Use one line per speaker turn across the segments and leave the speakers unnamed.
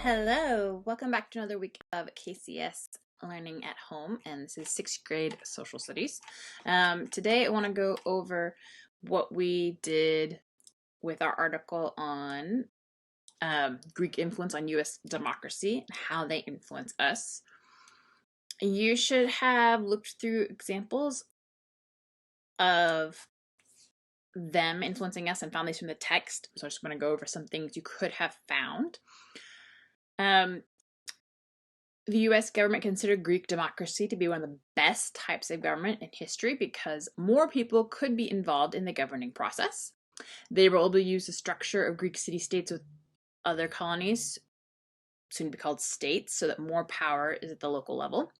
Hello, welcome back to another week of KCS Learning at Home, and this is 6th grade social studies. Today I want to go over what we did with our article on Greek influence on U.S. democracy and how they influence us. You should have looked through examples of them influencing us and found these from the text, so I'm just going to go over some things you could have found. The U.S. government considered Greek democracy to be one of the best types of government in history because more people could be involved in the governing process. They were able to use the structure of Greek city-states with other colonies, soon to be called states, so that more power is at the local level.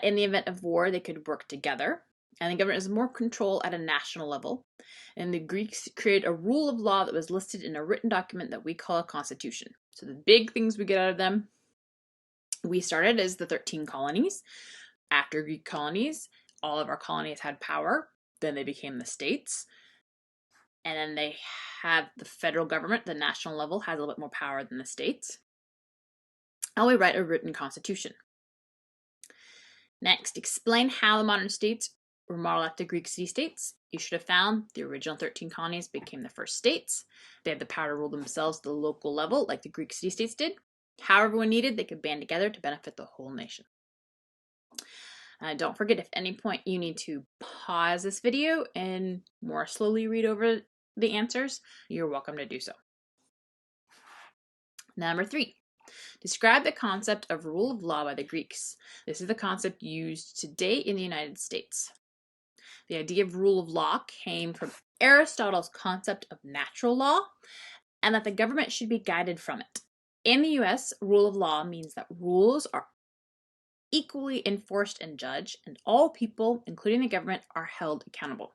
In the event of war, they could work together, and the government has more control at a national level. And the Greeks created a rule of law that was listed in a written document that we call a constitution. So the big things we get out of them: we started as the 13 colonies. After Greek colonies, all of our colonies had power. Then they became the states. And then they have the federal government, the national level, has a little bit more power than the states. And we write a written constitution. Next, explain how the modern states were modeled after Greek city-states. You should have found the original 13 colonies became the first states. They had the power to rule themselves at the local level, like the Greek city-states did. However, when needed, they could band together to benefit the whole nation. Don't forget, if at any point you need to pause this video and more slowly read over the answers, you're welcome to do so. Number 3, describe the concept of rule of law by the Greeks. This is the concept used today in the United States. The idea of rule of law came from Aristotle's concept of natural law and that the government should be guided from it. In the US, rule of law means that rules are equally enforced and judged, and all people, including the government, are held accountable.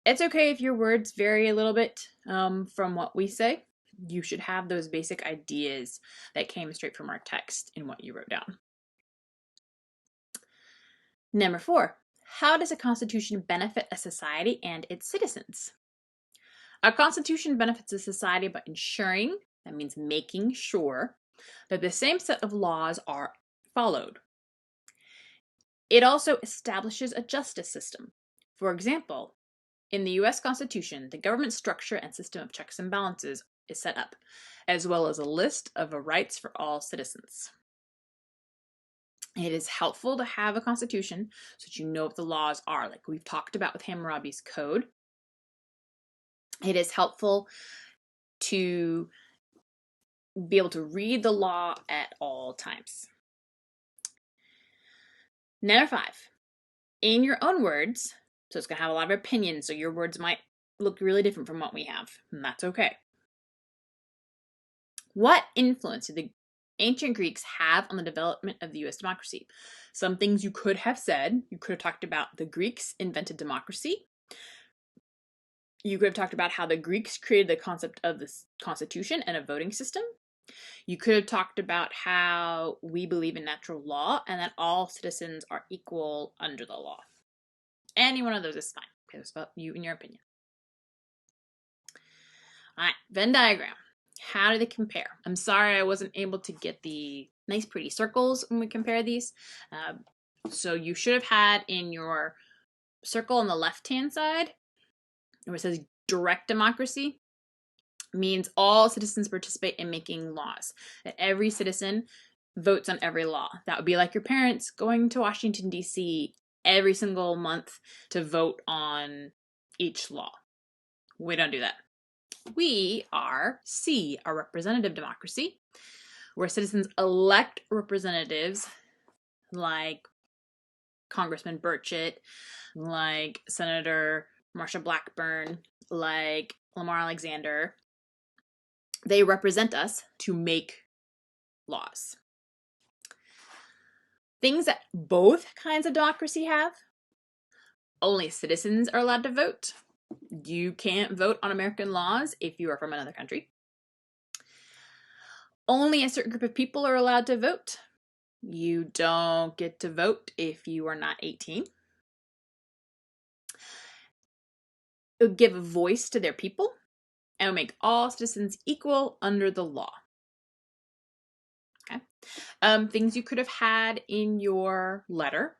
It's okay if your words vary a little bit from what we say. You should have those basic ideas that came straight from our text in what you wrote down. Number 4, how does a constitution benefit a society and its citizens? A constitution benefits a society by ensuring, that means making sure, that the same set of laws are followed. It also establishes a justice system. For example, in the U.S. Constitution, the government structure and system of checks and balances is set up, as well as a list of rights for all citizens. It is helpful to have a constitution so that you know what the laws are, like we've talked about with Hammurabi's Code. It is helpful to be able to read the law at all times. Number 5, in your own words, so it's going to have a lot of opinions, so your words might look really different from what we have, and that's okay. What influence did the ancient Greeks have on the development of the U.S. democracy? Some things you could have said. You could have talked about the Greeks invented democracy. You could have talked about how the Greeks created the concept of the Constitution and a voting system. You could have talked about how we believe in natural law and that all citizens are equal under the law. Any one of those is fine, because it's about you and your opinion. All right, Venn diagram. How do they compare? I'm sorry I wasn't able to get the nice pretty circles when we compare these. So you should have had in your circle on the left-hand side, where it says direct democracy, means all citizens participate in making laws. That every citizen votes on every law. That would be like your parents going to Washington, D.C. every single month to vote on each law. We don't do that. We are C, a representative democracy, where citizens elect representatives like Congressman Burchett, like Senator Marsha Blackburn, like Lamar Alexander. They represent us to make laws. Things that both kinds of democracy have: only citizens are allowed to vote. You can't vote on American laws if you are from another country. Only a certain group of people are allowed to vote. You don't get to vote if you are not 18. It would give a voice to their people and would make all citizens equal under the law. Things you could have had in your letter.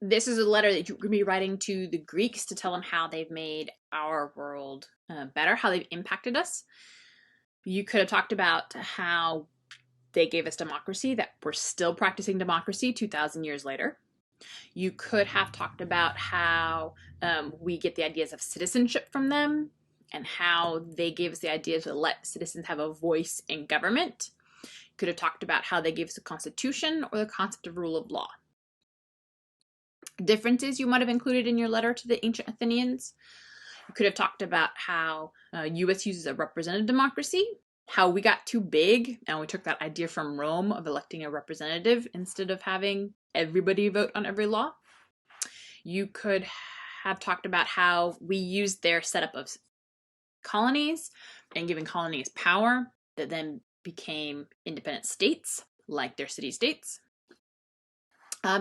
This is a letter that you're going to be writing to the Greeks to tell them how they've made our world better, how they've impacted us. You could have talked about how they gave us democracy, that we're still practicing democracy 2,000 years later. You could have talked about how we get the ideas of citizenship from them and how they gave us the idea to let citizens have a voice in government. You could have talked about how they gave us the Constitution or the concept of rule of law. Differences you might have included in your letter to the ancient Athenians. You could have talked about how US uses a representative democracy, how we got too big and we took that idea from Rome of electing a representative instead of having everybody vote on every law. You could have talked about how we used their setup of colonies and giving colonies power that then became independent states, like their city-states.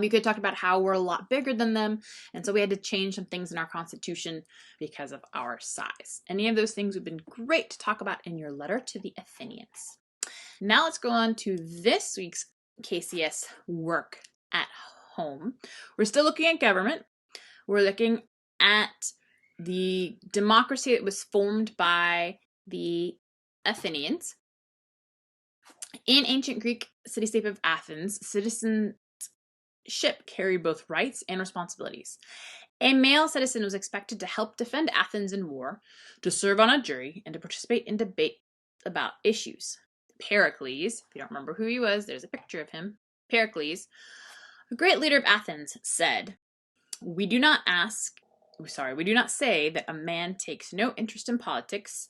You could talk about how we're a lot bigger than them, and so we had to change some things in our constitution because of our size. Any of those things would have been great to talk about in your letter to the Athenians. Now let's go on to this week's KCS work at home. We're still looking at government. We're looking at the democracy that was formed by the Athenians. In ancient Greek city-state of Athens, citizenship carried both rights and responsibilities. A male citizen was expected to help defend Athens in war, to serve on a jury, and to participate in debate about issues. Pericles, if you don't remember who he was, there's a picture of him. Pericles, a great leader of Athens, said, we do not say that a man takes no interest in politics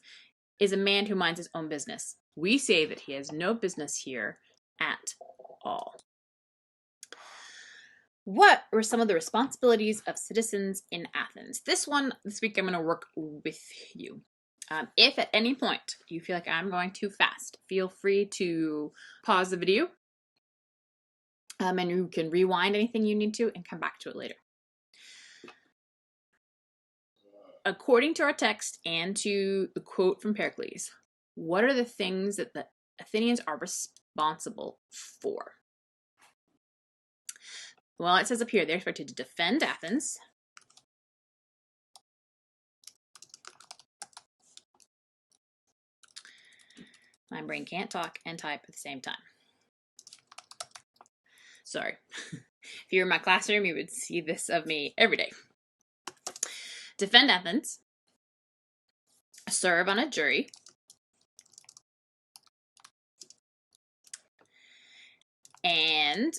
is a man who minds his own business. We say that he has no business here at all. What were some of the responsibilities of citizens in Athens? This week I'm going to work with you. If at any point you feel like I'm going too fast, feel free to pause the video and you can rewind anything you need to and come back to it later. According to our text and to the quote from Pericles, what are the things that the Athenians are responsible for? Well, it says up here, they're expected to defend Athens, my brain can't talk and type at the same time. Sorry. If you were in my classroom, you would see this of me every day. Defend Athens, serve on a jury, and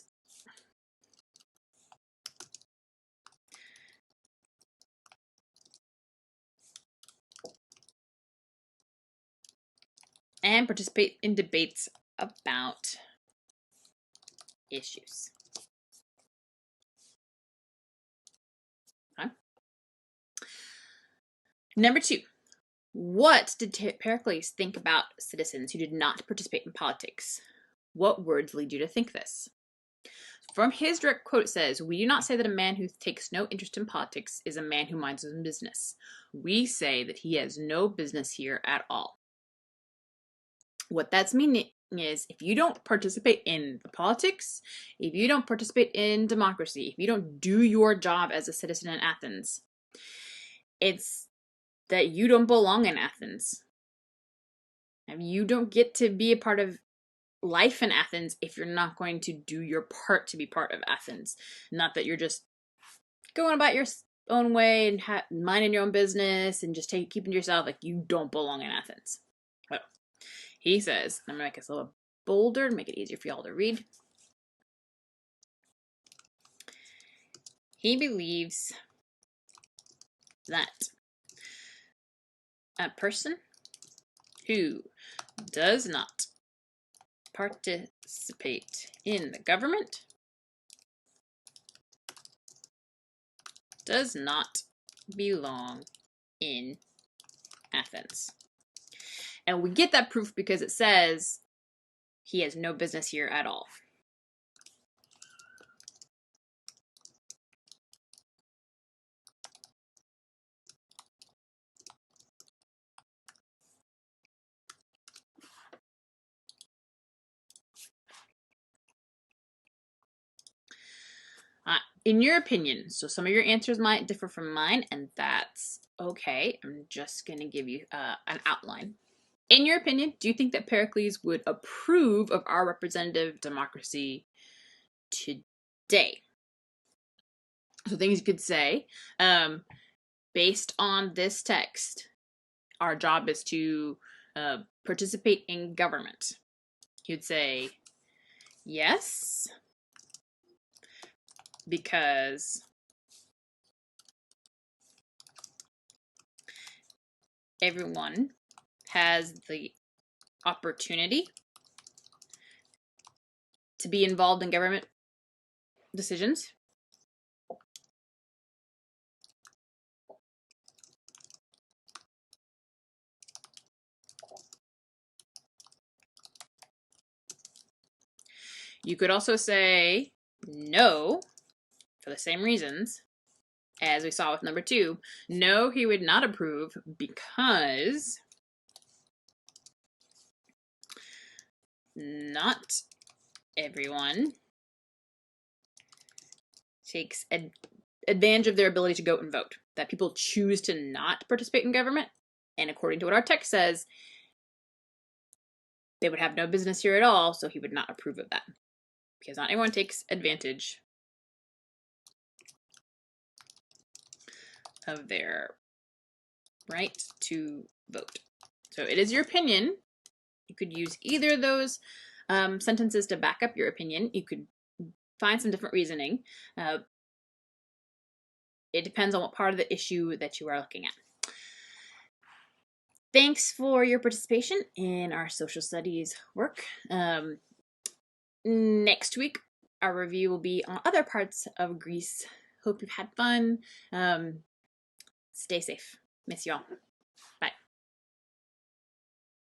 participate in debates about issues. Okay. Number 2, what did Pericles think about citizens who did not participate in politics? What words lead you to think this? From his direct quote, it says, we do not say that a man who takes no interest in politics is a man who minds his own business. We say that he has no business here at all. What that's meaning is if you don't participate in the politics, if you don't participate in democracy, if you don't do your job as a citizen in Athens, it's that you don't belong in Athens. And you don't get to be a part of life in Athens if you're not going to do your part to be part of Athens. Not that you're just going about your own way and minding your own business and just keeping to yourself, like you don't belong in Athens. Well, he says, I'm going to make this a little bolder to make it easier for y'all to read. He believes that a person who does not participate in the government does not belong in Athens. And we get that proof because it says he has no business here at all. In your opinion, so some of your answers might differ from mine, and that's okay. I'm just going to give you an outline. In your opinion, do you think that Pericles would approve of our representative democracy today? So things you could say, based on this text, our job is to participate in government. You'd say, yes, because everyone has the opportunity to be involved in government decisions. You could also say no, for the same reasons as we saw with number 2. No, he would not approve because not everyone takes advantage of their ability to go and vote. That people choose to not participate in government, and according to what our text says, they would have no business here at all, so he would not approve of that. Because not everyone takes advantage of their right to vote. So it is your opinion. You could use either of those sentences to back up your opinion. You could find some different reasoning. It depends on what part of the issue that you are looking at. Thanks for your participation in our social studies work. Next week, our review will be on other parts of Greece. Hope you've had fun. Stay safe. Miss you all. Bye.